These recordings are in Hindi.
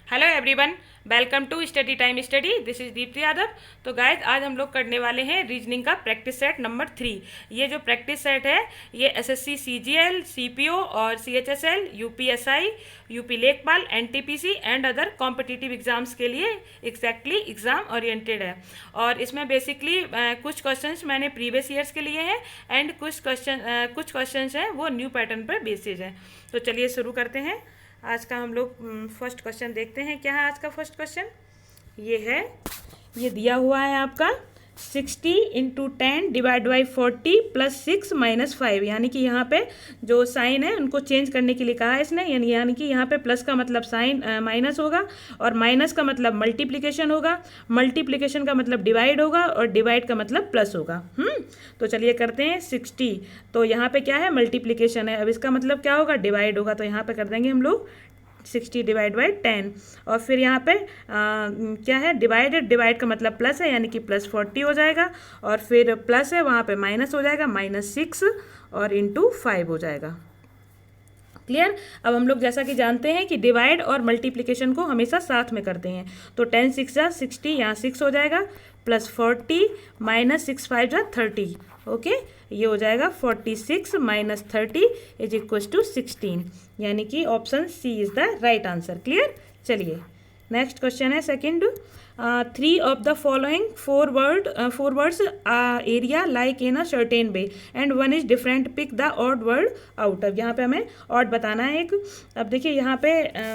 Hello everyone, welcome to study time study. This is Dipti Yadav. तो गाइज आज हम लोग करने वाले हैं रीजनिंग का प्रैक्टिस सेट नंबर 3। ये जो प्रैक्टिस सेट है ये एसएससी सीजीएल, सीपीओ और सीएचएसएल, यूपीएसआई, यूपी लेखपाल, NTPC and other competitive exams के लिए एग्जैक्टली एग्जाम ओरिएंटेड है। और इसमें बेसिकली कुछ क्वेश्चंस मैंने प्रीवियस ईयर्स के लिए हैं एंड कुछ क्वेश्चंस हैं वो न्यू पैटर्न पर बेसिस हैं। तो चलिए शुरू करते हैं। आज का हम लोग फर्स्ट क्वेश्चन देखते हैं। क्या है आज का फर्स्ट क्वेश्चन? ये है, ये दिया हुआ है आपका 60 into 10 divide by 40 plus 6 minus 5। यानी कि यहाँ पे जो साइन है उनको चेंज करने के लिए कहा है इसने। यानी कि यहाँ पे प्लस का मतलब साइन माइनस होगा और माइनस का मतलब मल्टीप्लिकेशन होगा, मल्टीप्लिकेशन का मतलब डिवाइड होगा और डिवाइड का मतलब प्लस होगा। तो चलिए करते हैं 60। तो यहाँ पे क्या है? मल्टीप्लिकेशन है। अब इसका मतलब क्या होगा? डिवाइड होगा। तो यहाँ पे कर देंगे हम लोग 60 डिवाइड बाई 10। और फिर यहाँ पे क्या है? डिवाइड का मतलब प्लस है, यानी कि प्लस 40 हो जाएगा। और फिर प्लस है वहाँ पे माइनस हो जाएगा, -6 और इंटू 5 हो जाएगा। क्लियर? अब हम लोग जैसा कि जानते हैं कि डिवाइड और मल्टीप्लिकेशन को हमेशा साथ में करते हैं। तो 10 6 जा 60, यहाँ 6 हो जाएगा, प्लस 40 -6 5 जा 30। ओके, ये हो जाएगा 46 माइनस 30 इज इक्वल टू 16। यानी कि option C is the right answer. Clear? चलिए नेक्स्ट क्वेश्चन है second. 3 of the following four words area like in a certain way and one is different, pick the odd word out। अब यहाँ पे हमें odd बताना है एक। अब देखिए यहाँ पे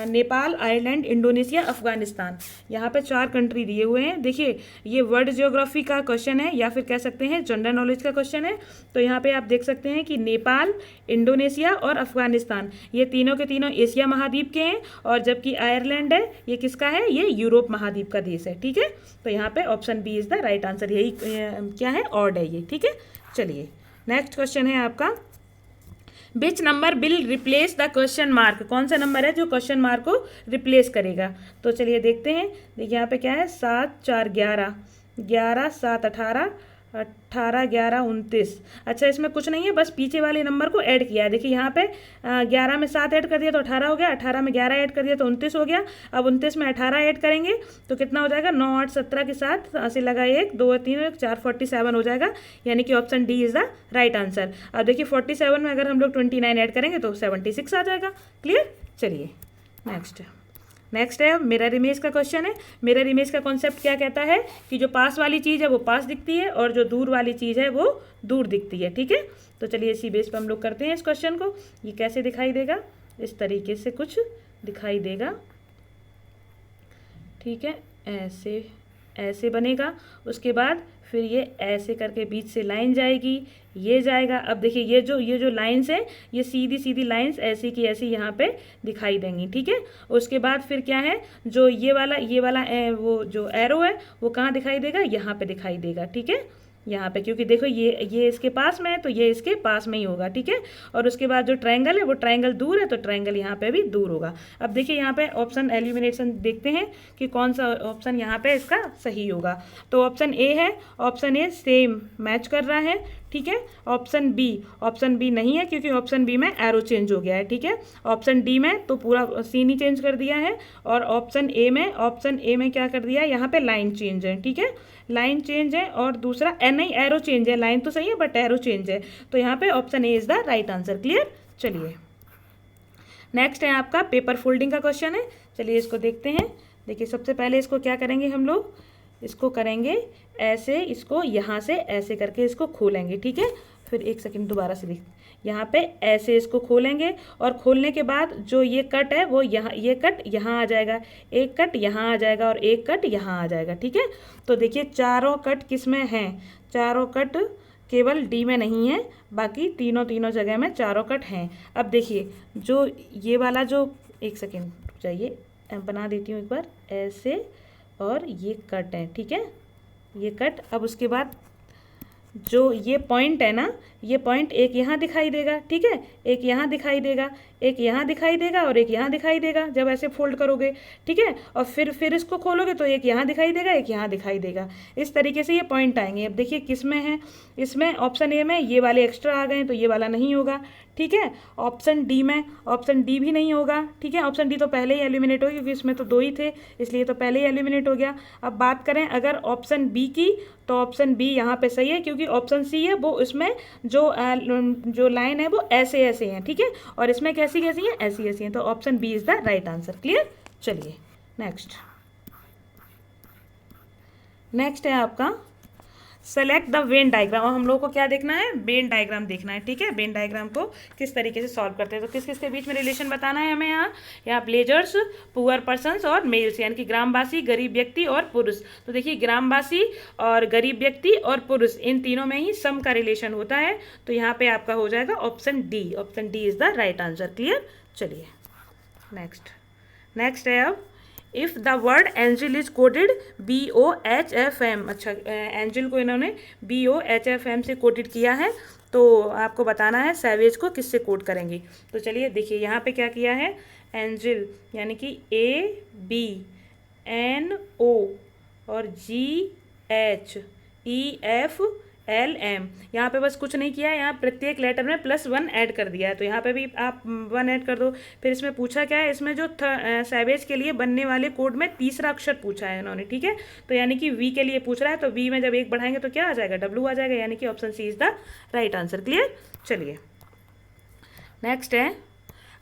नेपाल, आयरलैंड, इंडोनेशिया, अफगानिस्तान, यहाँ पे 4 कंट्री दिए हुए हैं। देखिए ये वर्ल्ड ज्योग्राफी का क्वेश्चन है या फिर कह सकते हैं जनरल नॉलेज का क्वेश्चन है। तो यहाँ पे आप देख सकते हैं कि नेपाल, इंडोनेशिया और अफगानिस्तान ये तीनों के तीनों एशिया महाद्वीप के हैं, और जबकि आयरलैंड है ये किसका है? ये यूरोप महाद्वीप का देश है। ठीक है, तो यहाँ पे option B is the right answer. यही क्या है? ऑड है ये। ठीक है, चलिए नेक्स्ट क्वेश्चन है आपका, which number will replace the question mark. कौन सा नंबर है जो क्वेश्चन मार्क को रिप्लेस करेगा? तो चलिए देखते हैं। देखिए यहाँ पे क्या है? 7 4 11, 11 7 18, 18 11 29। अच्छा, इसमें कुछ नहीं है, बस पीछे वाले नंबर को ऐड किया है। देखिए यहाँ पे 11 में 7 ऐड कर दिया तो 18 हो गया, 18 में 11 ऐड कर दिया तो 29 हो गया। अब 29 में 18 ऐड करेंगे तो कितना हो जाएगा? 9 8 17 के साथ से लगा 1 2 3 1 4 47 हो जाएगा। यानी कि option D is the right answer. अब देखिए 47 में अगर हम लोग 29 ऐड करेंगे तो 76 आ जाएगा। क्लियर? चलिए नेक्स्ट है मिरर इमेज का क्वेश्चन है। मिरर इमेज का कॉन्सेप्ट क्या कहता है कि जो पास वाली चीज़ है वो पास दिखती है और जो दूर वाली चीज़ है वो दूर दिखती है। ठीक है, तो चलिए इसी बेस पर हम लोग करते हैं इस क्वेश्चन को। ये कैसे दिखाई देगा? इस तरीके से कुछ दिखाई देगा। ठीक है, ऐसे बनेगा। उसके बाद फिर ये ऐसे करके बीच से लाइन जाएगी, ये जाएगा। अब देखिए ये जो लाइंस है ये सीधी सीधी लाइंस ऐसी की ऐसी यहाँ पे दिखाई देंगी। ठीक है, उसके बाद फिर क्या है? जो ये वाला वो जो एरो है वो कहाँ दिखाई देगा? यहाँ पे दिखाई देगा। ठीक है, यहाँ पे, क्योंकि देखो ये इसके पास में है तो ये इसके पास में ही होगा। ठीक है, और उसके बाद जो ट्रायंगल है वो ट्रायंगल दूर है तो ट्रायंगल यहाँ पे भी दूर होगा। अब देखिए यहाँ पे ऑप्शन एलिमिनेशन देखते हैं कि कौन सा ऑप्शन यहाँ पे इसका सही होगा। तो ऑप्शन ए है, ऑप्शन ए सेम मैच कर रहा है। ठीक है, ऑप्शन बी नहीं है क्योंकि ऑप्शन बी में एरो चेंज हो गया है। ठीक है, ऑप्शन डी में तो पूरा सीन ही चेंज कर दिया है, और ऑप्शन ए में क्या कर दिया है? यहाँ पे लाइन चेंज है। ठीक है, लाइन चेंज है, और दूसरा नहीं, एरो चेंज है। लाइन तो सही है बट एरो चेंज है। तो यहाँ पे option A is the right answer. Clear? चलिए नेक्स्ट है आपका पेपर फोल्डिंग का क्वेश्चन है। चलिए इसको देखते हैं। देखिए सबसे पहले इसको क्या करेंगे हम लोग? इसको करेंगे ऐसे, इसको यहाँ से ऐसे करके इसको खोलेंगे। ठीक है, फिर एक सेकंड दोबारा से देख, यहाँ पे ऐसे इसको खोलेंगे, और खोलने के बाद जो ये कट है वो यहाँ, ये कट यहाँ आ जाएगा, एक कट यहाँ आ जाएगा और एक कट यहाँ आ जाएगा। ठीक है, तो देखिए चारों कट किस में हैं? चारों कट केवल डी में नहीं है, बाकी तीनों जगह में चारों कट हैं। अब देखिए जो ये वाला जो, एक सेकेंड रुक जाइए, बना देती हूँ एक बार ऐसे, और ये कट है। ठीक है, ये कट। अब उसके बाद जो ये पॉइंट है ना, ये पॉइंट एक यहाँ दिखाई देगा, ठीक है, एक यहाँ दिखाई देगा, एक यहाँ दिखाई देगा और एक यहाँ दिखाई देगा जब ऐसे फोल्ड करोगे, ठीक है। और फिर इसको खोलोगे तो एक यहाँ दिखाई देगा, एक यहाँ दिखाई देगा। इस तरीके से ये पॉइंट आएंगे। अब देखिए किस में है, इसमें ऑप्शन ए में ये वाले एक्स्ट्रा आ गए तो ये वाला नहीं होगा, ठीक है। ऑप्शन डी में, ऑप्शन डी भी नहीं होगा, ठीक है। ऑप्शन डी तो पहले ही एलिमिनेट हो गया क्योंकि इसमें तो 2 ही थे, इसलिए तो पहले ही एलिमिनेट हो गया। अब बात करें अगर ऑप्शन बी की, तो ऑप्शन बी यहाँ पे सही है क्योंकि ऑप्शन सी है वो इसमें जो लाइन है वो ऐसे ऐसे हैं, ठीक है, और इसमें कैसी कैसी हैं, ऐसी ऐसी हैं। तो option B is the right answer. Clear. चलिए नेक्स्ट है आपका सेलेक्ट द वेन डायग्राम। और हम लोग को क्या देखना है, वेन डायग्राम देखना है, ठीक है। वेन डायग्राम को किस तरीके से सॉल्व करते हैं, तो किस किस के बीच में रिलेशन बताना है हमें यहाँ विलेजर्स, पुअर पर्सन्स और मेल्स, यानी कि ग्रामवासी, गरीब व्यक्ति और पुरुष। तो देखिए ग्रामवासी और गरीब व्यक्ति और पुरुष इन तीनों में ही सम का रिलेशन होता है। तो यहाँ पे आपका हो जाएगा option D. Option D is the right answer. Clear. चलिए नेक्स्ट है अब if the word angel is coded BOHFM। अच्छा, एंजिल को इन्होंने BOHFM से कोडेड किया है, तो आपको बताना है सैवेज को किससे कोड करेंगे। तो चलिए देखिए यहाँ पे क्या किया है, एंजिल यानी कि ABNO और GHEFLM। यहाँ पे बस कुछ नहीं किया है, यहाँ प्रत्येक लेटर में +1 ऐड कर दिया है, तो यहाँ पे भी आप 1 ऐड कर दो। फिर इसमें पूछा क्या है, इसमें जो सैवेज के लिए बनने वाले कोड में तीसरा अक्षर पूछा है इन्होंने, ठीक है। तो यानी कि V के लिए पूछ रहा है, तो V में जब 1 बढ़ाएंगे तो क्या आ जाएगा, W आ जाएगा, यानी कि option C is the right answer. Clear. चलिए नेक्स्ट है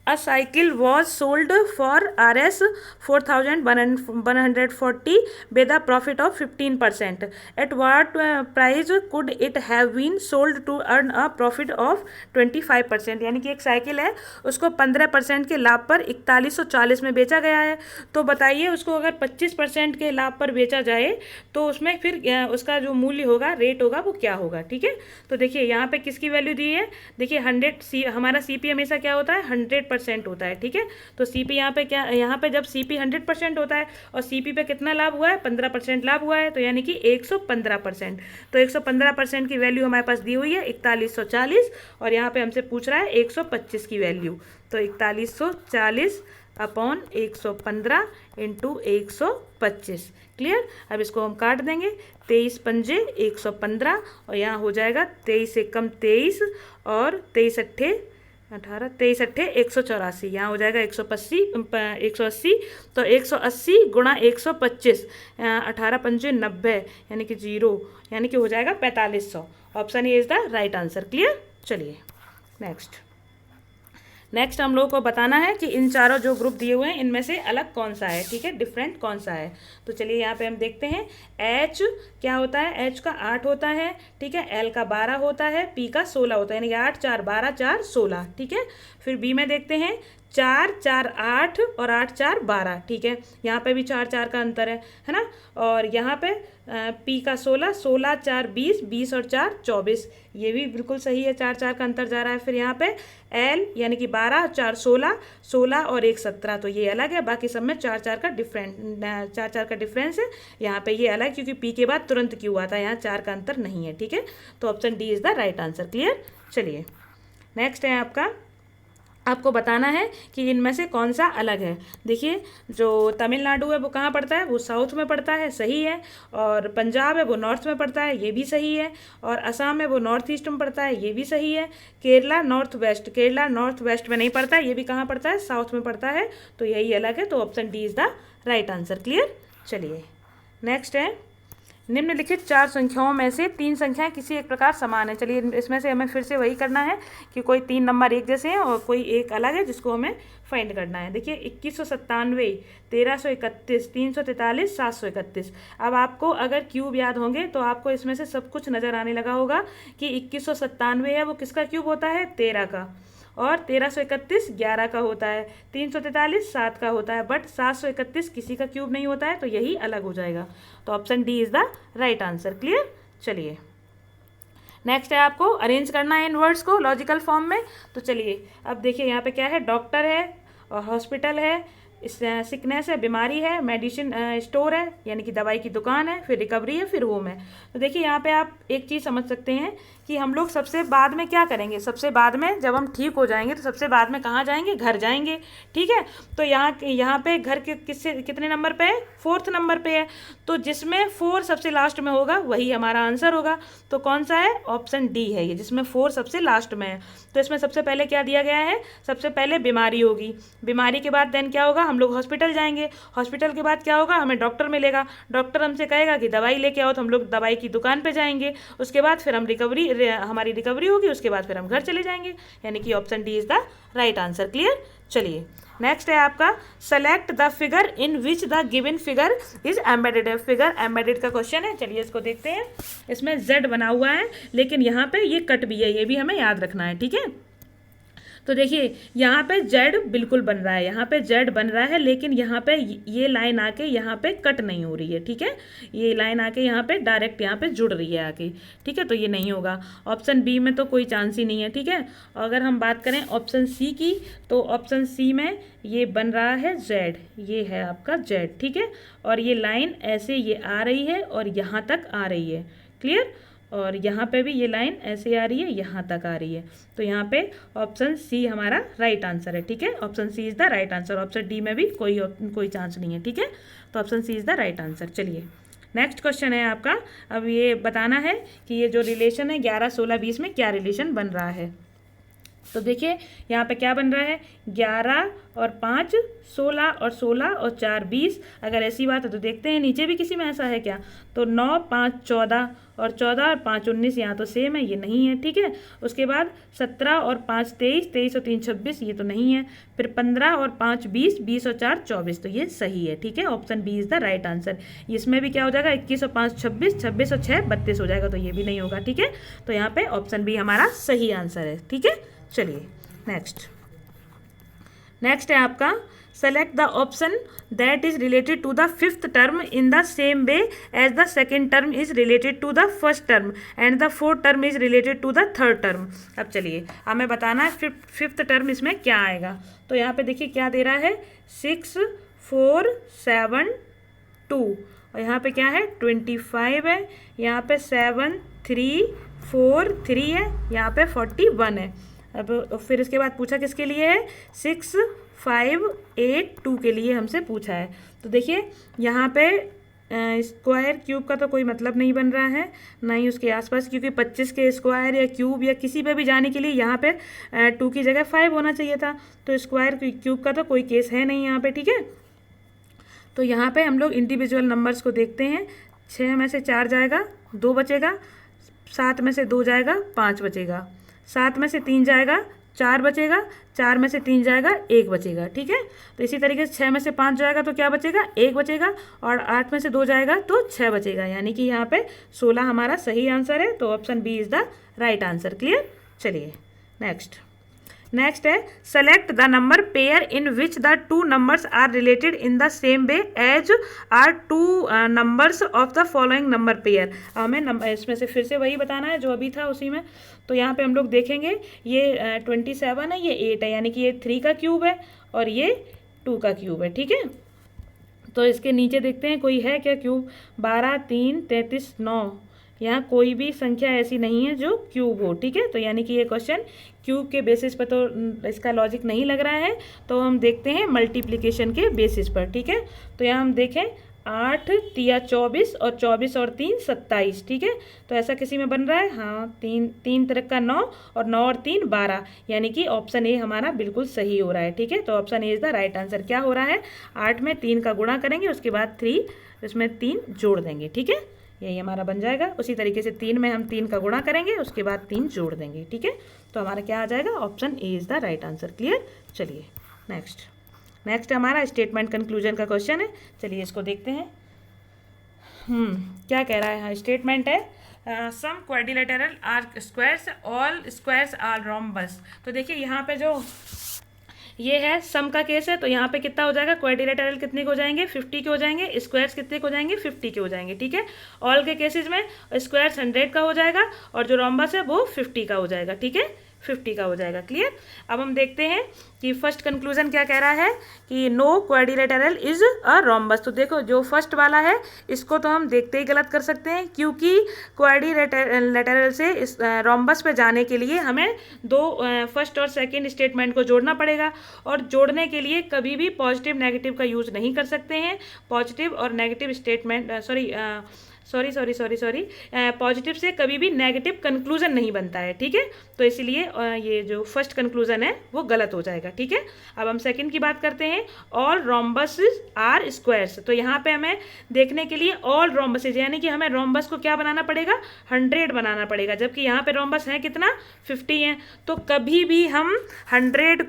A cycle was sold for Rs 4,140 with a profit of 15%. At what price could it have been sold to earn a profit of 25%? यानी कि एक साइकिल है, उसको 15% के लाभ पर 4140 में बेचा गया है। तो बताइए उसको अगर 25% के लाभ पर बेचा जाए तो उसमें फिर उसका जो मूल्य होगा, रेट होगा, वो क्या होगा, ठीक है। तो देखिए यहाँ पे किसकी वैल्यू दी है, देखिए 100 हमारा CP हमेशा क्या होता है, 100% होता है, ठीक है। तो CP यहाँ पे क्या, यहाँ पे जब CP 100% होता है और CP पे कितना लाभ हुआ है, 15% लाभ हुआ है, तो यानी कि 115%। तो 115% की वैल्यू हमारे पास दी हुई है 4140, और यहाँ पे हमसे पूछ रहा है 125 की वैल्यू। तो 4140 अपॉन 115 इंटू 125। क्लियर। अब इसको हम काट देंगे, 23 पंजे 115, और यहाँ हो जाएगा 23 से कम 23 और 23 अट्ठे 18, 23 अट्ठे 184, यहाँ हो जाएगा 180। तो 180 गुणा 125, 18 पंजे 90, यानी कि 0, यानी कि हो जाएगा 4500। Option A is the right answer. Clear. चलिए नेक्स्ट हम लोग को बताना है कि इन चारों जो ग्रुप दिए हुए हैं इनमें से अलग कौन सा है, ठीक है, डिफरेंट कौन सा है। तो चलिए यहाँ पे हम देखते हैं H क्या होता है, H का 8 होता है, ठीक है, L का 12 होता है, P का 16 होता है, यानी कि 8 4 12 4 16, ठीक है। फिर B में देखते हैं 4 4 8 और 8 4 12, ठीक है, यहाँ पे भी 4 4 का अंतर है ना। और यहाँ पे P का 16 16 4 20 20 और 4 24, ये भी बिल्कुल सही है, 4 4 का अंतर जा रहा है। फिर यहाँ पे L यानी कि 12 4 16 16 और 1 17, तो ये अलग है, बाकी सब में 4 4 का डिफरेंस है। यहाँ पे ये अलग क्योंकि P के बाद तुरंत Q आता है, यहाँ 4 का अंतर नहीं है, ठीक है। तो option D is the right answer. Clear. चलिए नेक्स्ट है आपको बताना है कि इनमें से कौन सा अलग है। देखिए जो तमिलनाडु है वो कहाँ पड़ता है, वो साउथ में पड़ता है, सही है। और पंजाब है वो नॉर्थ में पड़ता है, ये भी सही है। और असम है वो नॉर्थ ईस्ट में पड़ता है, ये भी सही है। केरला नॉर्थ वेस्ट में नहीं पड़ता है, ये भी कहाँ पड़ता है, साउथ में पड़ता है, तो यही अलग है। तो option D is the right answer. Clear. चलिए नेक्स्ट है निम्नलिखित 4 संख्याओं में से 3 संख्याएं किसी एक प्रकार समान है। चलिए इसमें से हमें फिर से वही करना है कि कोई 3 नंबर एक जैसे हैं और कोई एक अलग है जिसको हमें फाइंड करना है। देखिए 2197, 1331, 343, 731। अब आपको अगर क्यूब याद होंगे तो आपको इसमें से सब कुछ नज़र आने लगा होगा कि 2197 है वो किसका क्यूब होता है, 13 का, और 1331 11 का होता है, 343 7 का होता है, बट 731 किसी का क्यूब नहीं होता है, तो यही अलग हो जाएगा। तो option D is the right answer. Clear. चलिए नेक्स्ट है आपको अरेंज करना है इन वर्ड्स को लॉजिकल फॉर्म में। तो चलिए अब देखिए यहाँ पे क्या है, डॉक्टर है और हॉस्पिटल है, सिकनेस है, बीमारी है, मेडिसिन स्टोर है यानी कि दवाई की दुकान है, फिर रिकवरी है, फिर होम है। तो देखिए यहाँ पे आप एक चीज़ समझ सकते हैं कि हम लोग सबसे बाद में क्या करेंगे, सबसे बाद में जब हम ठीक हो जाएंगे तो सबसे बाद में कहाँ जाएंगे, घर जाएंगे। ठीक है, तो यहाँ पे घर के कितने नंबर पे है, 4th नंबर पे है। तो जिसमें 4 सबसे लास्ट में होगा वही हमारा आंसर होगा। तो कौन सा है, ऑप्शन डी है ये, जिसमें 4 सबसे लास्ट में है। तो इसमें सबसे पहले क्या दिया गया है, सबसे पहले बीमारी होगी, बीमारी के बाद देन क्या होगा, हम लोग हॉस्पिटल जाएंगे, हॉस्पिटल के बाद क्या होगा, हमें डॉक्टर मिलेगा, डॉक्टर हमसे कहेगा कि दवाई लेके आओ, तो हम लोग दवाई की दुकान पे जाएंगे, उसके बाद फिर हम हमारी रिकवरी होगी, उसके बाद फिर हम घर चले जाएंगे, यानी कि option D is the right answer. Clear. चलिए नेक्स्ट है आपका, select the figure in which the given figure is embedded. Figure embedded का क्वेश्चन है, चलिए इसको देखते हैं। इसमें Z बना हुआ है लेकिन यहाँ पे ये कट भी है, ये भी हमें याद रखना है। ठीक है, तो देखिए यहाँ पे Z बिल्कुल बन रहा है, यहाँ पे Z बन रहा है, लेकिन यहाँ पे ये लाइन आके यहाँ पे कट नहीं हो रही है। ठीक है, ये लाइन आके यहाँ पे डायरेक्ट यहाँ पे जुड़ रही है आके। ठीक है, तो ये नहीं होगा। ऑप्शन बी में तो कोई चांस ही नहीं है। ठीक है, अगर हम बात करें ऑप्शन सी की, तो ऑप्शन सी में ये बन रहा है Z, ये है आपका Z। ठीक है, और ये लाइन ऐसे ये आ रही है और यहाँ तक आ रही है। क्लियर, और यहाँ पे भी ये लाइन ऐसे आ रही है, यहाँ तक आ रही है। तो यहाँ पे ऑप्शन सी हमारा राइट आंसर है। ठीक है, option C is the right answer. Option D में भी कोई चांस नहीं है। ठीक है, तो option C is the right answer. चलिए नेक्स्ट क्वेश्चन है आपका। अब ये बताना है कि ये जो रिलेशन है 11, 16, 20 में क्या रिलेशन बन रहा है। तो देखिए यहाँ पे क्या बन रहा है, 11 और 5 16 और 16 और 4 20। अगर ऐसी बात है तो देखते हैं नीचे भी किसी में ऐसा है क्या। तो 9 5 14 और 14 और 5 19, यहाँ तो सेम है, ये नहीं है। ठीक है, उसके बाद 17 और 5 23, 23 और 3 26, ये तो नहीं है। फिर 15 और 5 20, 20 और 4 24, तो ये सही है। ठीक है, option B is the right answer. इसमें भी क्या हो जाएगा, 21 और 5 26, 26 और 6 32 हो जाएगा, तो ये भी नहीं होगा। ठीक है, तो यहाँ पे ऑप्शन बी हमारा सही आंसर है। ठीक है, चलिए नेक्स्ट है आपका, select the option that is related to the 5th term in the same way as the 2nd term is related to the 1st term and the 4th term is related to the 3rd term. अब चलिए हमें बताना है 5th टर्म इसमें क्या आएगा। तो यहाँ पे देखिए क्या दे रहा है, 6 4 7 2, और यहाँ पे क्या है 25 है, यहाँ पे 7 3 4 3 है, यहाँ पे 41 है। अब फिर इसके बाद पूछा किसके लिए है, 6 5 8 2 के लिए हमसे पूछा है। तो देखिए यहाँ पे स्क्वायर क्यूब का तो कोई मतलब नहीं बन रहा है, ना ही उसके आसपास, क्योंकि 25 के स्क्वायर या क्यूब या किसी पे भी जाने के लिए यहाँ पे 2 की जगह 5 होना चाहिए था। तो स्क्वायर क्यूब का तो कोई केस है नहीं यहाँ पे। ठीक है, तो यहाँ पे हम लोग इंडिविजुअल नंबर्स को देखते हैं। 6 में से 4 जाएगा, 2 बचेगा। 7 में से 2 जाएगा, 5 बचेगा। 7 में से 3 जाएगा, 4 बचेगा। 4 में से 3 जाएगा, 1 बचेगा। ठीक है, तो इसी तरीके से 6 में से 5 जाएगा तो क्या बचेगा, 1 बचेगा। और 8 में से 2 जाएगा तो 6 बचेगा, यानी कि यहाँ पे 16 हमारा सही आंसर है। तो option B is the right answer. Clear. चलिए नेक्स्ट है, select the number pair in which the 2 numbers are related in the same way as are 2 numbers of the following number pair. हमें इसमें से फिर से वही बताना है जो अभी था उसी में। तो यहाँ पे हम लोग देखेंगे ये 27 है, ये 8 है, यानी कि ये 3 का क्यूब है और ये 2 का क्यूब है। ठीक है, तो इसके नीचे देखते हैं कोई है क्या क्यूब। 12 3 33 9, यहाँ कोई भी संख्या ऐसी नहीं है जो क्यूब हो। ठीक है, तो यानी कि ये क्वेश्चन क्यूब के बेसिस पर तो इसका लॉजिक नहीं लग रहा है। तो हम देखते हैं मल्टीप्लिकेशन के बेसिस पर। ठीक है, तो यहाँ हम देखें 8 3 24 और 24 और 3 27। ठीक है, तो ऐसा किसी में बन रहा है, हाँ 3 तरह का 9 और 9 और 3 12, यानी कि ऑप्शन ए हमारा बिल्कुल सही हो रहा है। ठीक है, तो option A is the right answer. क्या हो रहा है, 8 में 3 का गुणा करेंगे, उसके बाद 3 उसमें 3 जोड़ देंगे। ठीक है, यही हमारा बन जाएगा। उसी तरीके से 3 में हम 3 का गुणा करेंगे, उसके बाद 3 जोड़ देंगे। ठीक है, तो हमारा क्या आ जाएगा, option A is the right answer. Clear. चलिए नेक्स्ट हमारा स्टेटमेंट कंक्लूजन का क्वेश्चन है। चलिए इसको देखते हैं। क्या कह रहा है, स्टेटमेंट है some quadrilaterals are squares, all squares are rhombus. तो देखिए यहाँ पे जो ये है सम का केस है, तो यहाँ पे कितना हो जाएगा, क्वाड्रिलेटरल कितने के हो जाएंगे, 50 के हो जाएंगे। स्क्वायर्स कितने के हो जाएंगे, 50 के हो जाएंगे। ठीक है, ऑल के केसेस में स्क्वायर्स 100 का हो जाएगा और जो रोम्बस है वो 50 का हो जाएगा। ठीक है, 50 का हो जाएगा। क्लियर। अब हम देखते हैं कि फर्स्ट कंक्लूजन क्या कह रहा है कि no quadrilateral is a rhombus. तो देखो जो फर्स्ट वाला है इसको तो हम देखते ही गलत कर सकते हैं, क्योंकि क्वाड्रिलेटरल से इस रोम्बस पे जाने के लिए हमें दो फर्स्ट और सेकंड स्टेटमेंट को जोड़ना पड़ेगा, और जोड़ने के लिए कभी भी पॉजिटिव नेगेटिव का यूज नहीं कर सकते हैं। पॉजिटिव और नेगेटिव स्टेटमेंट सॉरी पॉजिटिव से कभी भी नेगेटिव कंक्लूजन नहीं बनता है। ठीक है, तो इसलिए ये जो फर्स्ट कंक्लूजन है वो गलत हो जाएगा। ठीक है, अब हम सेकंड की बात करते हैं। All rhombuses are squares. तो यहाँ पे हमें देखने के लिए ऑल रोम्बसेस यानी कि हमें रोम्बस को क्या बनाना पड़ेगा, 100 बनाना पड़ेगा, जबकि यहाँ पे रोम्बस है कितना, 50 है। तो कभी भी हम 50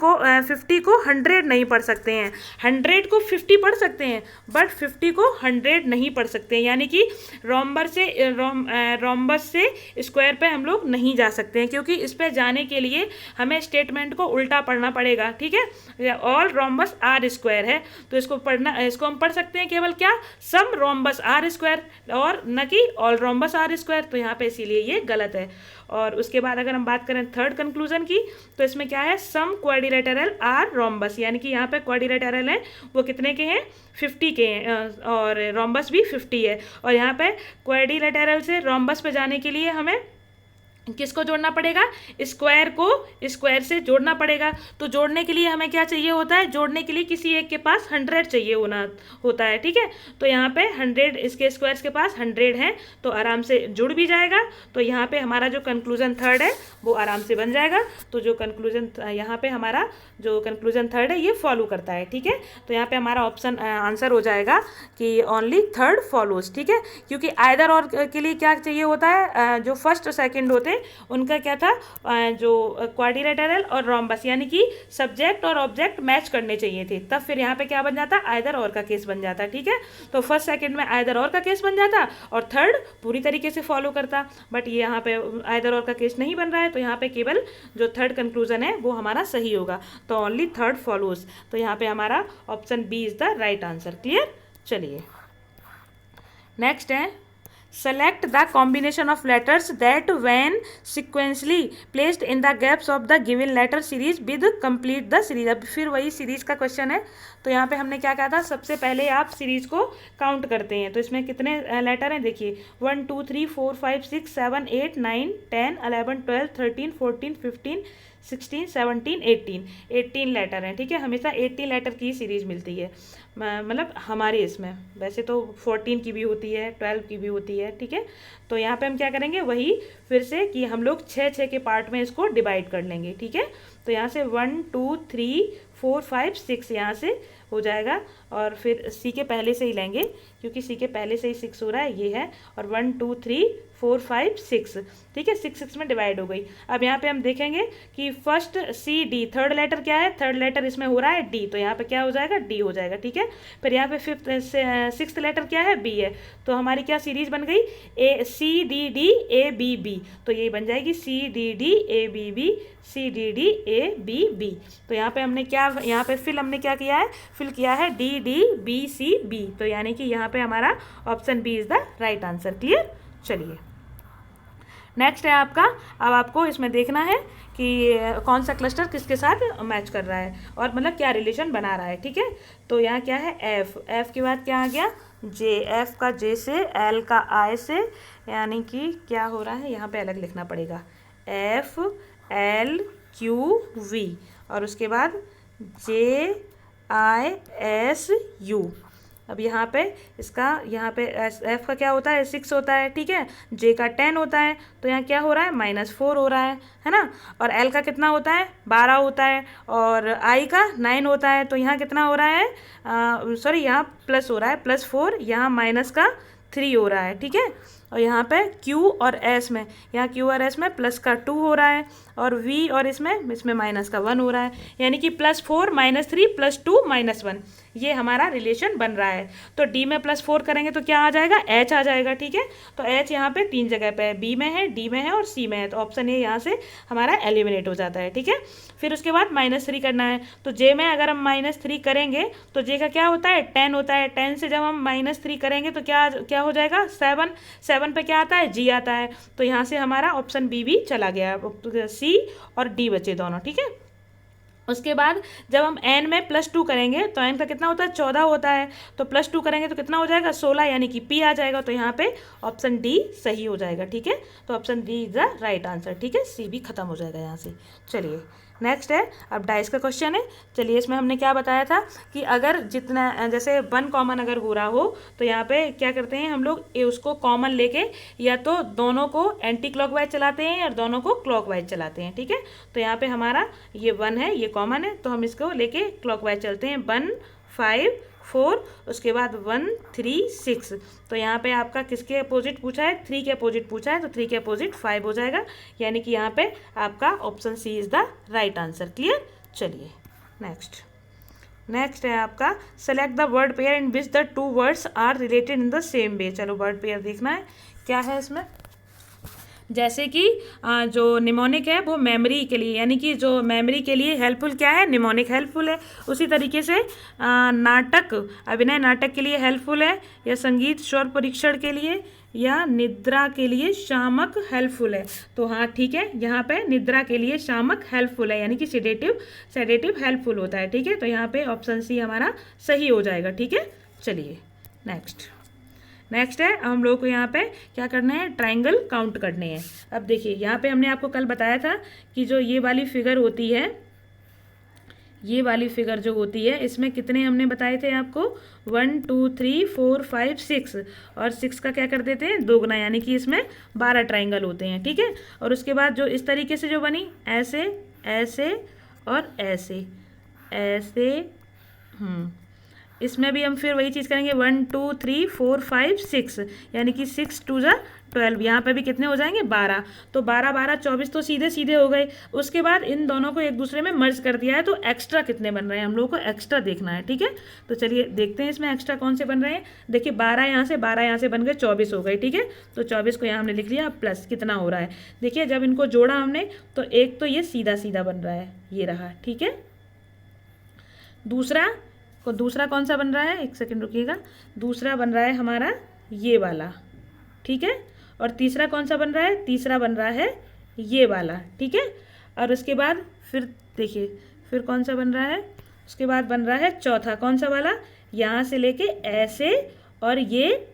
को 100 नहीं पढ़ सकते हैं, 100 को 50 पढ़ सकते हैं, बट 50 को 100 नहीं पढ़ सकते हैं। यानी कि रोम्बस से स्क्वायर पे हम लोग नहीं जा सकते हैं, क्योंकि इस पे जाने के लिए हमें स्टेटमेंट को उल्टा पढ़ना पड़ेगा। ठीक है, ऑल रोम्बस आर स्क्वायर है, तो इसको हम पढ़ सकते हैं केवल क्या, सम रोम्बस आर स्क्वायर, और न कि ऑल रोम्बस आर स्क्वायर। तो यहाँ पे इसीलिए ये गलत है। और उसके बाद अगर हम बात करें थर्ड कंक्लूजन की, तो इसमें क्या है, सम क्वाड्रिलेटरल आर रोम्बस, यानी कि यहाँ पे क्वाड्रिलेटरल है वो कितने के हैं, 50 के हैं, और रोम्बस भी 50 है। और यहाँ पे क्वाड्रिलेटरल से रोम्बस पे जाने के लिए हमें किसको जोड़ना पड़ेगा, स्क्वायर को स्क्वायर से जोड़ना पड़ेगा। तो जोड़ने के लिए हमें क्या चाहिए होता है, जोड़ने के लिए किसी एक के पास 100 चाहिए होता है। ठीक है, तो यहाँ पे 100 इसके स्क्वायर्स के पास 100 हैं, तो आराम से जुड़ भी जाएगा। तो यहाँ पे हमारा जो कंक्लूजन थर्ड है वो आराम से बन जाएगा। तो जो कंक्लूजन यहाँ पे हमारा जो कंक्लूजन थर्ड है ये फॉलो करता है। ठीक है, तो यहाँ पे हमारा ऑप्शन आंसर हो जाएगा कि ओनली थर्ड फॉलोज। ठीक है, क्योंकि आइदर और के लिए क्या चाहिए होता है, जो फर्स्ट और सेकंड होते हैं उनका क्या था, जो क्वाड्रिलेटरल और रोम्बस यानी कि सब्जेक्ट और ऑब्जेक्ट मैच करने चाहिए थे, तब फिर यहाँ पे क्या बन जाता, आइदर और का केस बन जाता। ठीक है, तो फर्स्ट सेकंड में आइदर और का केस बन जाता और थर्ड पूरी तरीके से फॉलो करता, बट ये यहाँ पे आइदर और का केस नहीं बन रहा है, तो यहाँ पे केवल जो थर्ड कंक्लूजन है वो हमारा सही होगा। तो ओनली थर्ड फॉलोज, तो यहाँ पे हमारा option B is the right answer. Clear. चलिए नेक्स्ट है, select the combination of letters that when sequentially placed in the gaps of the given letter series with complete the series। अब फिर वही सीरीज का क्वेश्चन है। तो यहाँ पे हमने क्या कहा था, सबसे पहले आप सीरीज को काउंट करते हैं। तो इसमें कितने लेटर हैं, देखिए 1 2 3 4 5 6 7 8 9 10 11 12 13 14 15 16 17 18 लेटर हैं। ठीक है, हमेशा 18 लेटर की सीरीज मिलती है, मतलब हमारे इसमें वैसे तो 14 की भी होती है, 12 की भी होती है। ठीक है, तो यहाँ पे हम क्या करेंगे, वही फिर से कि हम लोग 6 के पार्ट में इसको डिवाइड कर लेंगे। ठीक है, तो यहाँ से 1 2 3 4 5 6 यहाँ से हो जाएगा, और फिर सी के पहले से ही लेंगे क्योंकि सी के पहले से ही 6 हो रहा है, ये है, और 1 2 3 4 5 6। ठीक है, 6 में डिवाइड हो गई। अब यहाँ पे हम देखेंगे कि first C D, third letter क्या है, थर्ड लेटर इसमें हो रहा है डी, तो यहाँ पे क्या हो जाएगा, डी हो जाएगा। ठीक है, फिर यहाँ पे सिक्स्थ लेटर क्या है, बी है, तो हमारी क्या सीरीज बन गई, A C D D A B B, तो ये बन जाएगी C D D A B B, C D D A B B. तो यहाँ पे हमने क्या, यहाँ पे फिल हमने क्या किया है, फिल किया है D D B C B, तो यानी कि यहाँ पे हमारा option B is the right answer. Clear. चलिए नेक्स्ट है आपका, अब आपको इसमें देखना है कि कौन सा क्लस्टर किसके साथ मैच कर रहा है और मतलब क्या रिलेशन बना रहा है। ठीक है, तो यहाँ क्या है, एफ के बाद क्या आ गया, जे, एफ का जे से, एल का आई से, यानी कि क्या हो रहा है, यहाँ पे अलग लिखना पड़ेगा, एफ एल क्यू वी, और उसके बाद जे आई एस यू। अब यहाँ पे इसका, यहाँ पे एफ का क्या होता है, 6 होता है। ठीक है, जे का 10 होता है, तो यहाँ क्या हो रहा है, -4 हो रहा है ना, और एल का कितना होता है, 12 होता है, और आई का 9 होता है, तो यहाँ कितना हो रहा है, सॉरी यहाँ प्लस हो रहा है, +4, यहाँ -3 हो रहा है। ठीक है, और यहाँ पे Q और S में, यहाँ Q और S में प्लस का 2 हो रहा है, और V और इसमें माइनस का 1 हो रहा है, यानी कि +4 -3 +2 -1, ये हमारा रिलेशन बन रहा है। तो D में +4 करेंगे तो क्या आ जाएगा, H आ जाएगा। ठीक है, तो H यहाँ पे 3 जगह पे है, B में है, D में है और C में है, तो ऑप्शन ए यहाँ से हमारा एलिमिनेट हो जाता है। ठीक है, फिर उसके बाद -3 करना है, तो J में अगर हम -3 करेंगे तो J का क्या होता है, 10 होता है, 10 से जब हम -3 करेंगे तो क्या हो जाएगा, 7 पे क्या आता है, G आता है, तो यहाँ से हमारा ऑप्शन बी भी चला गया, सी सी और डी बचे दोनों, ठीक है। उसके बाद जब हम n में +2 करेंगे तो n का कितना होता है 14 होता है, तो +2 करेंगे तो कितना हो जाएगा 16, यानी कि p आ जाएगा। तो यहाँ पे ऑप्शन डी सही हो जाएगा, ठीक है। तो option D is the right answer, ठीक है। सी भी खत्म हो जाएगा यहाँ से। चलिए नेक्स्ट है, अब डाइस का क्वेश्चन है। चलिए इसमें हमने क्या बताया था कि अगर जितना जैसे 1 कॉमन अगर हो रहा हो तो यहाँ पे क्या करते हैं हम लोग, ये उसको कॉमन लेके या तो दोनों को एंटी क्लॉकवाइज चलाते हैं या दोनों को क्लॉकवाइज चलाते हैं, ठीक है। तो यहाँ पे हमारा ये 1 है, ये कॉमन है, तो हम इसको लेके क्लॉकवाइज चलते हैं। 1 5 4, उसके बाद 1 3 6। तो यहाँ पे आपका किसके अपोजिट पूछा है, 3 के अपोजिट पूछा है, तो 3 के अपोजिट 5 हो जाएगा, यानी कि यहाँ पे आपका option C is the right answer. Clear. चलिए नेक्स्ट है आपका, select the word pair in which the 2 words are related in the same way. चलो वर्ड पेयर देखना है क्या है इसमें। जैसे कि जो निमोनिक है वो मेमोरी के लिए, यानी कि जो मेमोरी के लिए हेल्पफुल क्या है, निमोनिक हेल्पफुल है। उसी तरीके से नाटक, अभिनय नाटक के लिए हेल्पफुल है, या संगीत स्वर परीक्षण के लिए, या निद्रा के लिए शामक हेल्पफुल है। तो हाँ ठीक है, यहाँ पे निद्रा के लिए शामक हेल्पफुल है, यानी कि सेडेटिव हेल्पफुल होता है, ठीक है। तो यहाँ पे ऑप्शन सी हमारा सही हो जाएगा, ठीक है। चलिए नेक्स्ट है, हम लोग को यहाँ पे क्या करना है, ट्रायंगल काउंट करने हैं। अब देखिए यहाँ पे हमने आपको कल बताया था कि जो ये वाली फिगर होती है, ये वाली फिगर जो होती है, इसमें कितने हमने बताए थे आपको, 1 2 3 4 5 6, और 6 का क्या कर देते हैं 2 गुना, यानी कि इसमें 12 ट्रायंगल होते हैं, ठीक है। और उसके बाद जो इस तरीके से जो बनी, ऐसे ऐसे और ऐसे ऐसे, इसमें भी हम फिर वही चीज़ करेंगे, 1 2 3 4 5 6, यानी कि 6 2 ज़ा 12, यहाँ पे भी कितने हो जाएंगे 12। तो 12 12 24 तो सीधे हो गए। उसके बाद इन दोनों को एक दूसरे में मर्ज कर दिया है, तो एक्स्ट्रा कितने बन रहे हैं हम लोगों को एक्स्ट्रा देखना है, ठीक है। तो चलिए देखते हैं इसमें एक्स्ट्रा कौन से बन रहे हैं। देखिए 12 यहाँ से बन गए 24 हो गए, ठीक है। तो 24 को यहाँ हमने लिख लिया, प्लस कितना हो रहा है, देखिए जब इनको जोड़ा हमने तो एक तो ये सीधा बन रहा है, ये रहा, ठीक है। दूसरा कौन सा बन रहा है, एक सेकंड रुकिएगा, दूसरा बन रहा है हमारा ये वाला, ठीक है। और तीसरा कौन सा बन रहा है, तीसरा बन रहा है ये वाला, ठीक है। और उसके बाद फिर देखिए फिर कौन सा बन रहा है, उसके बाद बन रहा है चौथा, कौन सा वाला, यहाँ से लेके ऐसे और ये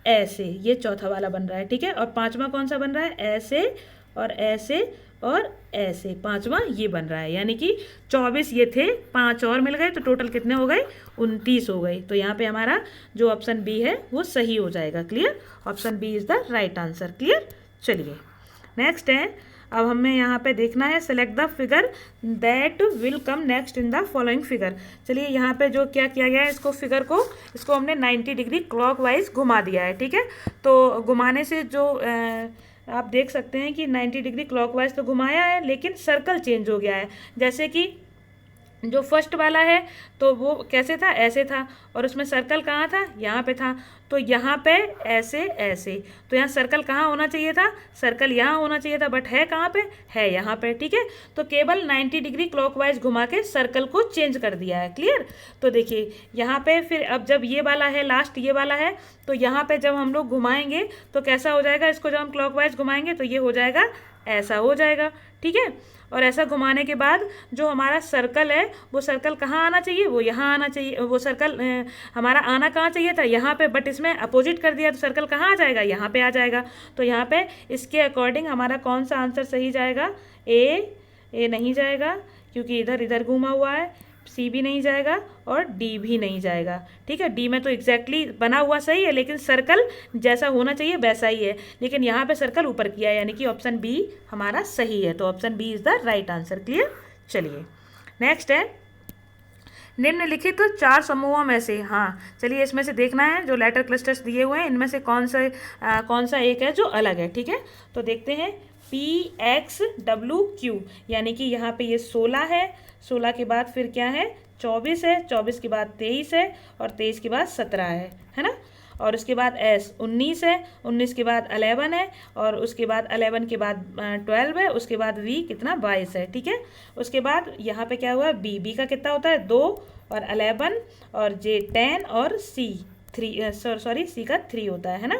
ऐसे, ये चौथा वाला बन रहा है, ठीक है। और पांचवा कौन सा बन रहा है, ऐसे और ऐसे और ऐसे, पांचवा ये बन रहा है, यानी कि 24 ये थे, 5 और मिल गए, तो टोटल कितने हो गए 29 हो गए। तो यहाँ पे हमारा जो ऑप्शन बी है वो सही हो जाएगा। Clear, option B is the right answer. Clear. चलिए नेक्स्ट है, अब हमें यहाँ पे देखना है, select the figure that will come next in the following figure. चलिए यहाँ पे जो क्या किया गया है, इसको हमने 90 डिग्री क्लॉकवाइज घुमा दिया है, ठीक है। तो घुमाने से जो आप देख सकते हैं कि 90 डिग्री क्लॉकवाइज तो घुमाया है, लेकिन सर्कल चेंज हो गया है। जैसे कि जो फर्स्ट वाला है तो वो कैसे था, ऐसे था, और उसमें सर्कल कहाँ था, यहाँ पे था। तो यहाँ पे ऐसे, तो यहाँ सर्कल कहाँ होना चाहिए था, सर्कल यहाँ होना चाहिए था, बट है कहाँ पे, है यहाँ पे, ठीक है। तो केवल 90 डिग्री क्लॉकवाइज घुमा के सर्कल को चेंज कर दिया है। क्लियर। तो देखिए यहाँ पे फिर अब जब ये वाला है, लास्ट ये वाला है, तो यहाँ पे जब हम लोग घुमाएंगे तो कैसा हो जाएगा, इसको जब हम क्लॉकवाइज घुमाएंगे तो ये हो जाएगा, ऐसा हो जाएगा, ठीक है। और ऐसा घुमाने के बाद जो हमारा सर्कल है, वो सर्कल कहाँ आना चाहिए, वो यहाँ आना चाहिए। वो सर्कल हमारा आना कहाँ चाहिए था, यहाँ पे, बट इसमें अपोजिट कर दिया, तो सर्कल कहाँ आ जाएगा, यहाँ पे आ जाएगा। तो यहाँ पे इसके अकॉर्डिंग हमारा कौन सा आंसर सही जाएगा, ए नहीं जाएगा क्योंकि इधर घूमा हुआ है, सी भी नहीं जाएगा और डी भी नहीं जाएगा, ठीक है। डी में तो एग्जैक्टली बना हुआ सही है, लेकिन सर्कल जैसा होना चाहिए वैसा ही है, लेकिन यहाँ पे सर्कल ऊपर किया है, यानी कि ऑप्शन बी हमारा सही है। तो option B is the right answer. Clear. चलिए नेक्स्ट है, निम्नलिखित 4 समूहों में से, हाँ चलिए इसमें से देखना है जो लेटर क्लस्टर्स दिए हुए हैं, इनमें से कौन सा एक है जो अलग है, ठीक है। तो देखते हैं PXWQ, यानी कि यहाँ पे ये 16 है, 16 के बाद फिर क्या है 24 है, 24 के बाद 23 है, और 23 के बाद 17 है ना। और उसके बाद S 19 है, 19 के बाद 11 है, और उसके बाद 11 के बाद 12 है, उसके बाद V कितना 22 है, ठीक है। उसके बाद यहाँ पे क्या हुआ, B का कितना होता है 2 और 11, और J 10 और C 3 C का 3 होता है ना।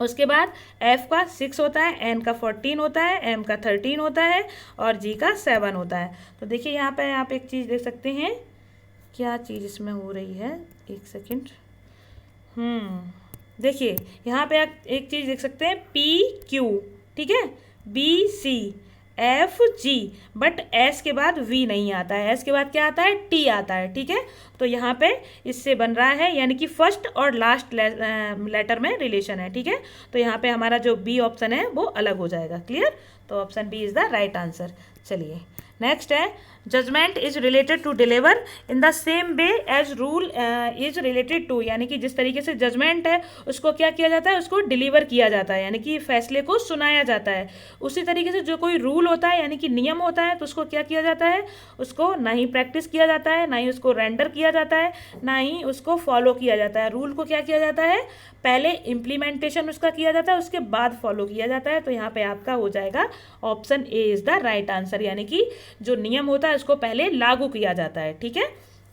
उसके बाद F का 6 होता है, N का 14 होता है, M का 13 होता है और G का 7 होता है। तो देखिए यहाँ पे आप एक चीज़ देख सकते हैं, क्या चीज़ इसमें हो रही है, एक सेकेंड। देखिए यहाँ पे आप एक चीज़ देख सकते हैं, PQ, ठीक है, BC, FG, बट S के बाद V नहीं आता है, S के बाद क्या आता है, T आता है, ठीक है। तो यहाँ पे इससे बन रहा है, यानी कि फर्स्ट और लास्ट लेटर में रिलेशन है, ठीक है। तो यहाँ पे हमारा जो B ऑप्शन है वो अलग हो जाएगा। क्लियर? तो option B is the right answer. चलिए नेक्स्ट है, judgement is related to deliver in the same way as rule is related to, यानी कि जिस तरीके से जजमेंट है उसको क्या किया जाता है, उसको डिलीवर किया जाता है, यानी कि फैसले को सुनाया जाता है। उसी तरीके से जो कोई रूल होता है, यानी कि नियम होता है, तो उसको क्या किया जाता है, उसको ना ही प्रैक्टिस किया जाता है, ना ही उसको रेंडर किया जाता है, ना ही उसको फॉलो किया जाता है। रूल को क्या किया जाता है, पहले इम्प्लीमेंटेशन उसका किया जाता है, उसके बाद फॉलो किया जाता है। तो यहाँ पे आपका हो जाएगा option A is the right answer, यानी कि जो नियम होता है उसको पहले लागू किया जाता है, ठीक है।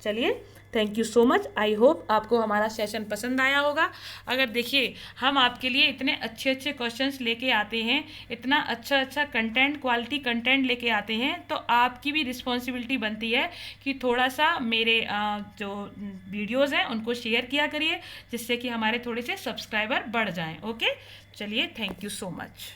चलिए, thank you so much. I hope आपको हमारा सेशन पसंद आया होगा। अगर देखिए हम आपके लिए इतने अच्छे अच्छे क्वेश्चंस लेके आते हैं, इतना अच्छा अच्छा कंटेंट, क्वालिटी कंटेंट लेके आते हैं, तो आपकी भी रिस्पॉन्सिबिलिटी बनती है कि थोड़ा सा मेरे जो वीडियोज़ हैं उनको शेयर किया करिए, जिससे कि हमारे थोड़े से सब्सक्राइबर बढ़ जाएँ। ओके, चलिए, थैंक यू सो मच।